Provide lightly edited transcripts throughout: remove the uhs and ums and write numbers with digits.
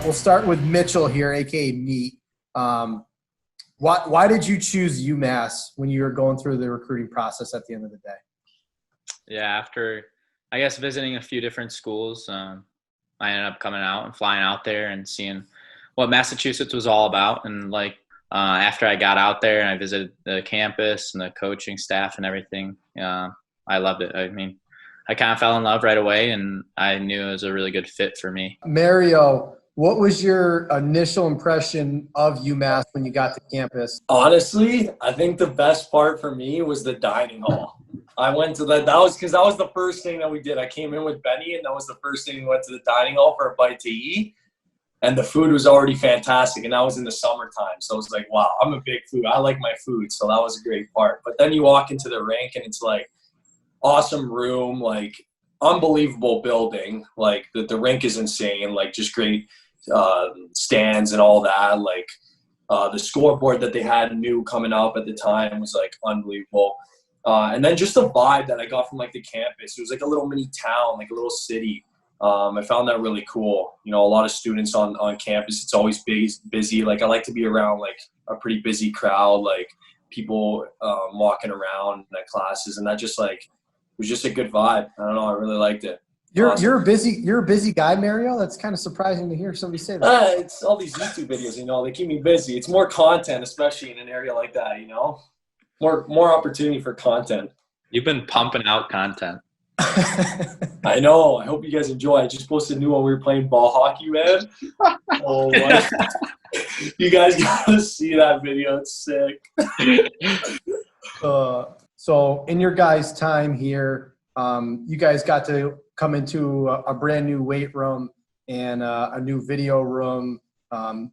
we'll start with Mitchell here, aka Meat. Why did you choose UMass when you were going through the recruiting process at the end of the day? Yeah, after I guess visiting a few different schools, I ended up coming out and flying out there and seeing what Massachusetts was all about. And after I got out there and I visited the campus and the coaching staff and everything, I loved it. I mean, I kind of fell in love right away, and I knew it was a really good fit for me. Mario, what was your initial impression of UMass when you got to campus? Honestly, I think the best part for me was the dining hall. I went to that was the first thing that we did. I came in with Benny, and that was the first thing we went to the dining hall for a bite to eat. And the food was already fantastic, and that was in the summertime. So I was like, wow, I'm a big food. I like my food, so that was a great part. But then you walk into the rink, and it's like awesome room, like unbelievable building. Like the rink is insane, like just great stands and all that. Like the scoreboard that they had new coming up at the time was like unbelievable. And then just the vibe that I got from like the campus. It was like a little mini town, like a little city. I found that really cool. You know, a lot of students on campus. It's always busy. Like I like to be around like a pretty busy crowd, like people walking around in the classes, and that just like was just a good vibe. I don't know. I really liked it. You're a busy guy, Mario. That's kind of surprising to hear somebody say that. It's all these YouTube videos. You know, they keep me busy. It's more content, especially in an area like that. You know, more opportunity for content. You've been pumping out content. I know. I hope you guys enjoy. I just posted a new one. We were playing ball hockey, man. Oh my! You guys gotta see that video. It's sick. So in your guys' time here, you guys got to come into a brand new weight room and a new video room.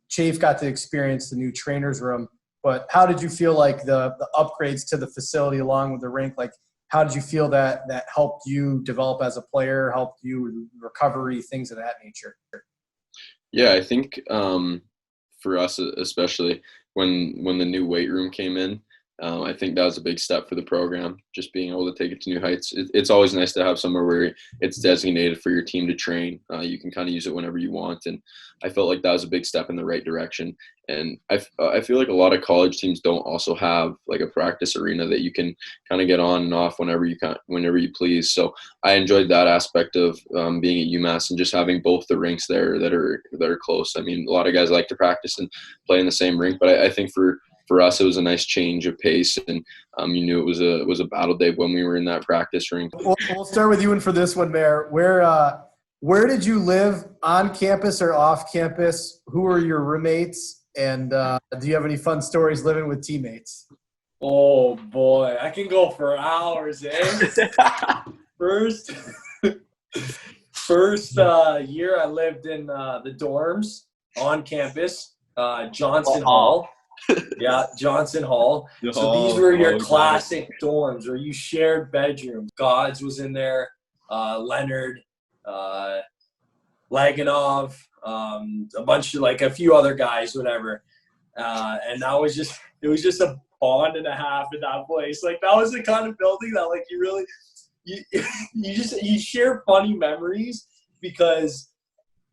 Chafe got to experience the new trainer's room. But how did you feel like the upgrades to the facility along with the rink? Like, how did you feel that helped you develop as a player, helped you with recovery, things of that nature? Yeah, I think for us especially when the new weight room came in, I think that was a big step for the program, just being able to take it to new heights. It's always nice to have somewhere where it's designated for your team to train. You can kind of use it whenever you want, and I felt like that was a big step in the right direction. And I feel like a lot of college teams don't also have like a practice arena that you can kind of get on and off whenever you please. So I enjoyed that aspect of being at UMass and just having both the rinks there that are close. I mean, a lot of guys like to practice and play in the same rink, but I think for us, it was a nice change of pace, and you knew it was a battle day when we were in that practice rink. We'll start with you, and for this one, Mayor, where did you live, on campus or off campus? Who were your roommates, and do you have any fun stories living with teammates? Oh boy, I can go for hours, eh? First year I lived in the dorms on campus, Johnson Hall. Yeah, Johnson Hall. So these were your classic dorms where you shared bedrooms. Gods was in there, Leonard, Laganov, a bunch of like a few other guys, whatever. And that was it was just a bond and a half in that place. Like that was the kind of building that like you share funny memories because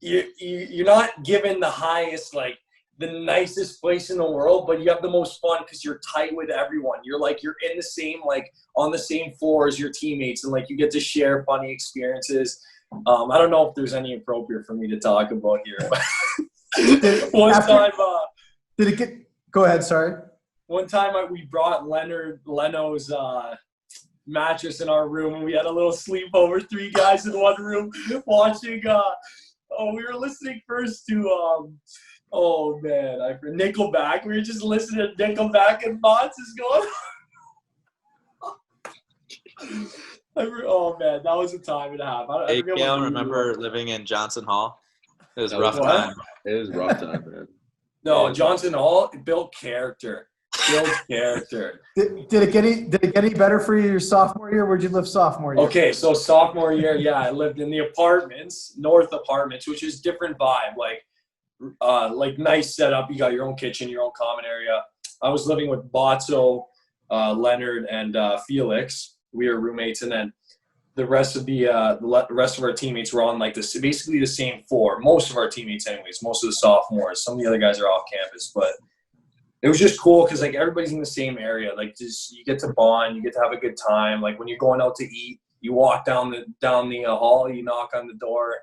you're not given the highest like the nicest place in the world, but you have the most fun because you're tight with everyone. You're in the same, like on the same floor as your teammates, and like you get to share funny experiences. I don't know if there's any appropriate for me to talk about here. But Go ahead, sorry. One time we brought Leno's mattress in our room, and we had a little sleepover, 3 guys in one room watching. We were listening first to oh man, Nickelback. We were just listening to Nickelback and Mods is going. Oh man, that was a time and a half. Hey, Cale, remember living in Johnson Hall? It was a rough time. It was a rough time, man. No, Johnson Hall built character. Did it get any better for you your sophomore year? Where'd you live sophomore year? Okay, so sophomore year, yeah, I lived in the apartments, North Apartments, which is different vibe. Like nice setup. You got your own kitchen, your own common area. I was living with Botso, Leonard, and Felix. We were roommates, and then the rest of our teammates were on like this, basically the same floor. Most of our teammates, anyways. Most of the sophomores. Some of the other guys are off campus, but it was just cool because like everybody's in the same area. Like just you get to bond, you get to have a good time. Like when you're going out to eat, you walk down the hall, you knock on the door,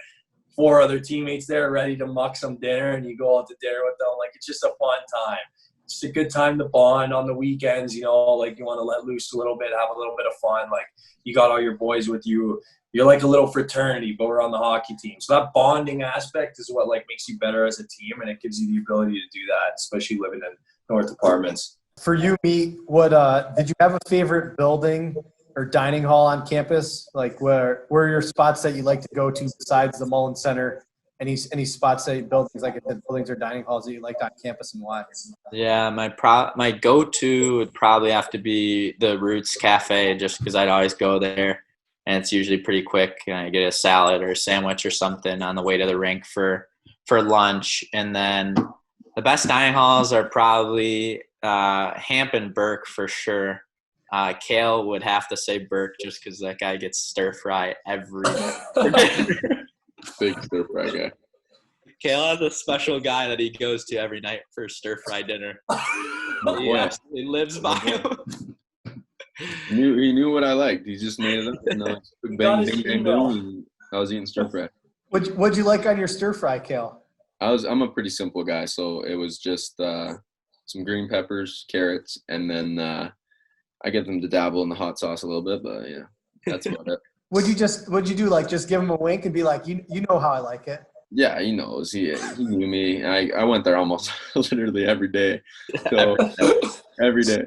4 other teammates there ready to muck some dinner, and you go out to dinner with them. Like it's just a fun time. It's a good time to bond on the weekends. You know, like you want to let loose a little bit, have a little bit of fun. Like you got all your boys with you. You're like a little fraternity, but we're on the hockey team. So that bonding aspect is what like makes you better as a team, and it gives you the ability to do that, especially living in North Apartments. For you, Meet, what did you have a favorite building or dining hall on campus? Like where are your spots that you like to go to besides the Mullen Center? Any spots that buildings like buildings or dining halls that you liked on campus and why? Yeah, my go-to would probably have to be the Roots Cafe, just because I'd always go there, and it's usually pretty quick. I get a salad or a sandwich or something on the way to the rink for lunch, and then the best dining halls are probably Hamp and Burke for sure. Cale would have to say Burke just because that guy gets stir fry every day. Big stir fry guy. Cale has a special guy that he goes to every night for stir fry dinner. He absolutely lives by him. He knew what I liked. He just made it up. Bang, bang, bang, boom. I was eating stir fry. What'd you like on your stir fry, Cale? I'm a pretty simple guy, so it was just some green peppers, carrots, and then I get them to dabble in the hot sauce a little bit, but yeah, that's about it. What'd you do? Like just give him a wink and be like, you know how I like it. Yeah, he knows. He knew me. I went there almost literally every day. So every day.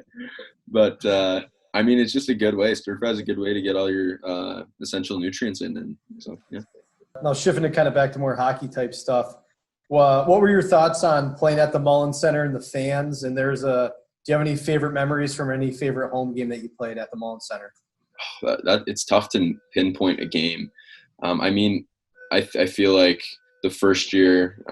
But I mean, it's just a good way. Stir fry is a good way to get all your essential nutrients in, and so yeah. Now shifting it kind of back to more hockey type stuff. What were your thoughts on playing at the Mullen Center and the fans? And do you have any favorite memories from any favorite home game that you played at the Mullen Center? That it's tough to pinpoint a game. I mean, I feel like the first year,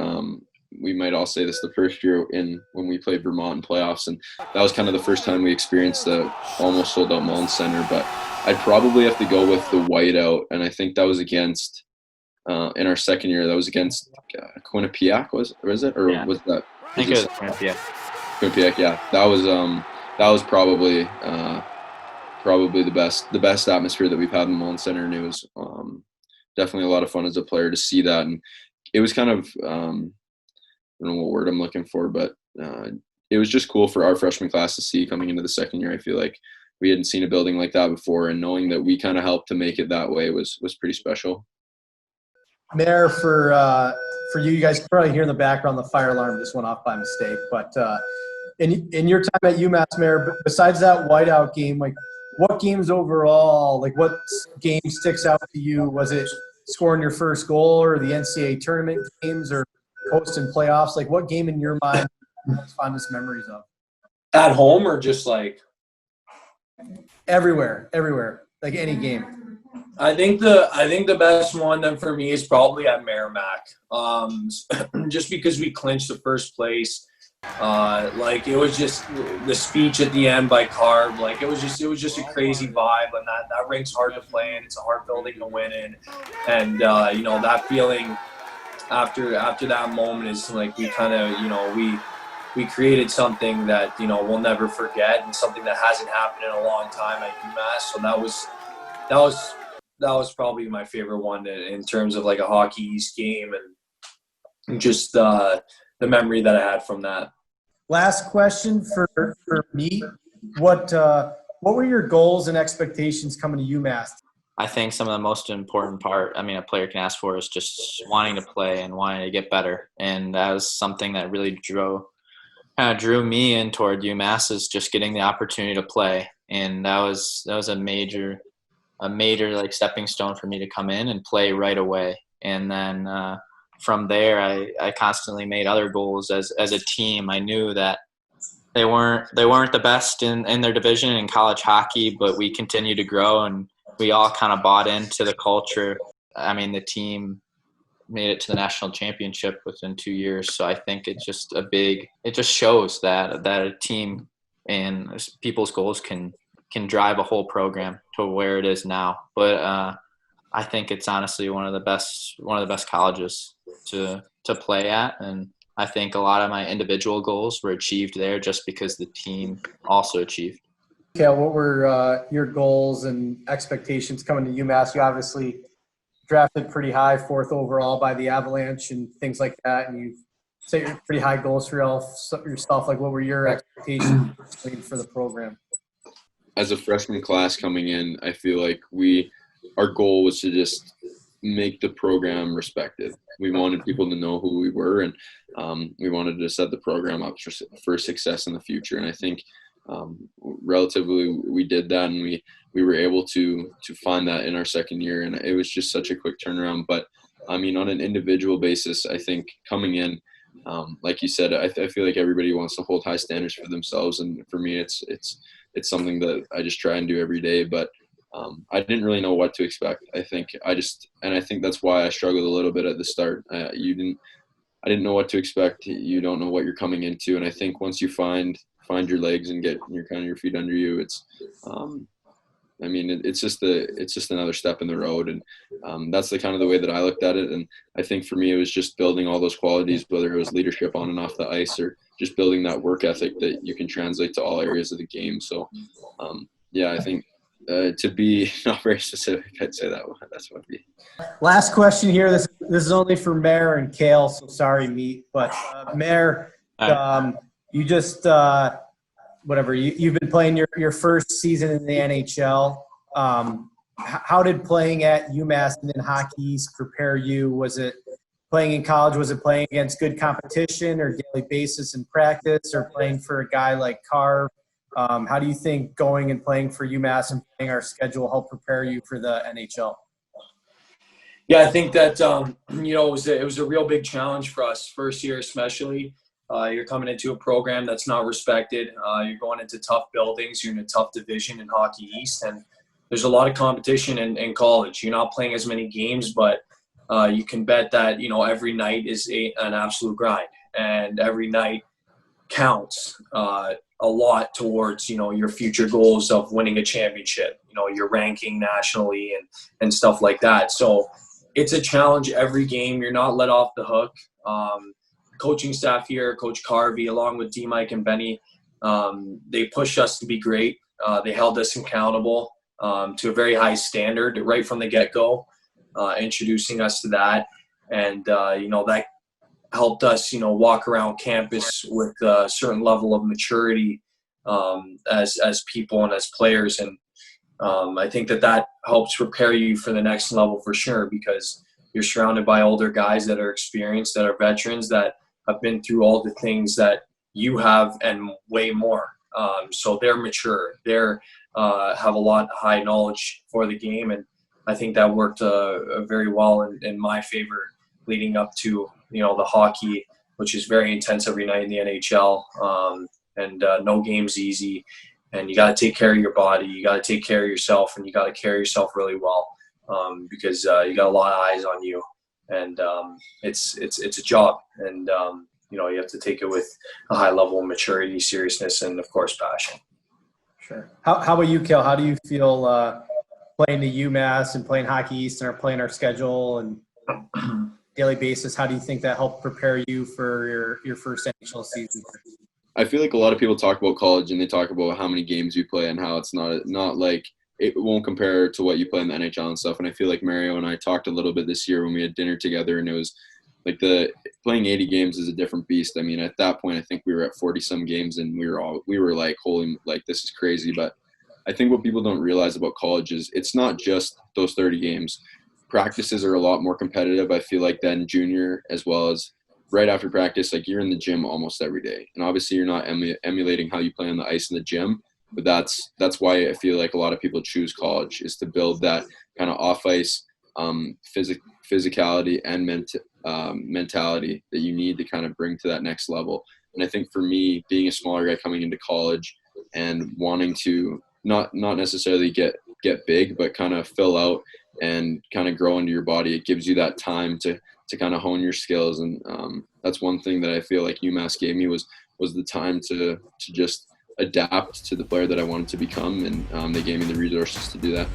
we might all say this, the first year when we played Vermont in playoffs, and that was kind of the first time we experienced the almost sold out Mullen Center. But I'd probably have to go with the whiteout, and I think that was against in our second year. That was against Quinnipiac, was it, or yeah. Was that? I think it was Quinnipiac. Quinnipiac, yeah. That was probably the best atmosphere that we've had in Mullen Center, and it was definitely a lot of fun as a player to see that. And it was kind of I don't know what word I'm looking for, but it was just cool for our freshman class to see coming into the second year. I feel like we hadn't seen a building like that before, and knowing that we kind of helped to make it that way was pretty special. Mayor, for you guys can probably hear in the background the fire alarm just went off by mistake. But in your time at UMass, Mayor, besides that whiteout game, like what games overall, like what game sticks out to you? Was it scoring your first goal, or the NCAA tournament games, or hosting playoffs? Like what game in your mind fondest memories of? At home or just like everywhere, like any game. I think the best one then for me is probably at Merrimack. Just because we clinched the first place. Like it was just the speech at the end by Carb. Like it was just a crazy vibe, and that rink's hard to play in. It's a hard building to win in, and that feeling after that moment is like we kind of we created something that we'll never forget, and something that hasn't happened in a long time at UMass. So that was probably my favorite one in terms of like a Hockey East game, and just the memory that I had from that. Last question for me. What were your goals and expectations coming to UMass? I think some of the most important part, a player can ask for, is just wanting to play and wanting to get better. And that was something that really drew me in toward UMass, is just getting the opportunity to play. And that was a major like stepping stone for me to come in and play right away. And then from there, I constantly made other goals as a team. I knew that they weren't the best in their division in college hockey, but we continued to grow, and we all kind of bought into the culture. The team made it to the national championship within 2 years. So I think it just shows that a team and people's goals can drive a whole program to where it is now. But I think it's honestly one of the best colleges to play at, and I think a lot of my individual goals were achieved there just because the team also achieved. Cale, what were your goals and expectations coming to UMass? You obviously drafted pretty high, 4th overall by the Avalanche and things like that, and you set pretty high goals for yourself. Like, what were your expectations for the program? As a freshman class coming in, I feel like our goal was to just make the program respected. We wanted people to know who we were, and we wanted to set the program up for success in the future. And I think relatively we did that, and we were able to find that in our second year, and it was just such a quick turnaround. But I mean, on an individual basis, I think coming in, like you said, I feel like everybody wants to hold high standards for themselves, and for me, it's something that I just try and do every day. But I didn't really know what to expect. I think that's why I struggled a little bit at the start. I didn't know what to expect. You don't know what you're coming into, and I think once you find your legs and get your feet under you, it's I mean, it's just another step in the road, and that's the way that I looked at it. And I think for me, it was just building all those qualities, whether it was leadership on and off the ice, or just building that work ethic that you can translate to all areas of the game. So, I think to be not very specific, I'd say that's what it'd be. Last question here. This is only for Mayor and Cale, so sorry, Meat, but Mayor, you just you've been playing your first season in the NHL. How did playing at UMass and then Hockey East prepare you? Was it playing in college? Was it playing against good competition or daily basis in practice, or playing for a guy like Carr? How do you think going and playing for UMass and playing our schedule help prepare you for the NHL? Yeah, I think that it was a real big challenge for us, first year especially. You're coming into a program that's not respected. You're going into tough buildings. You're in a tough division in Hockey East, and there's a lot of competition in college. You're not playing as many games, but you can bet that every night is an absolute grind, and every night counts a lot towards your future goals of winning a championship. Your ranking nationally and stuff like that. So it's a challenge every game. You're not let off the hook. Coaching staff here, Coach Carvey, along with D-Mike and Benny, they pushed us to be great. They held us accountable to a very high standard right from the get-go, introducing us to that. And, that helped us, walk around campus with a certain level of maturity as people and as players. And I think that helps prepare you for the next level for sure, because you're surrounded by older guys that are experienced, that are veterans, that have been through all the things that you have and way more. So they're mature. They're have a lot of high knowledge for the game, and I think that worked very well in my favor leading up to the hockey, which is very intense every night in the NHL, and no game's easy, and you got to take care of your body, you got to take care of yourself, and you got to carry yourself really well, because you got a lot of eyes on you. And it's a job, and you have to take it with a high level of maturity, seriousness, and of course passion. Sure. How about you, Cale? How do you feel playing the UMass and playing Hockey East and are playing our schedule and daily basis? How do you think that helped prepare you for your first NHL season? I feel like a lot of people talk about college and they talk about how many games you play and how it's not like it won't compare to what you play in the NHL and stuff. And I feel like Mario and I talked a little bit this year when we had dinner together, and it was like playing 80 games is a different beast. I mean, at that point, I think we were at 40 some games, and we were like, holy, like, this is crazy. But I think what people don't realize about college is it's not just those 30 games. Practices are a lot more competitive, I feel like, than junior, as well as right after practice, like, you're in the gym almost every day. And obviously you're not emulating how you play on the ice in the gym. But that's why I feel like a lot of people choose college, is to build that kind of off-ice physicality and mentality that you need to kind of bring to that next level. And I think for me, being a smaller guy coming into college and wanting to not necessarily get big, but kind of fill out and kind of grow into your body, it gives you that time to kind of hone your skills. And that's one thing that I feel like UMass gave me was the time to just adapt to the player that I wanted to become, and they gave me the resources to do that.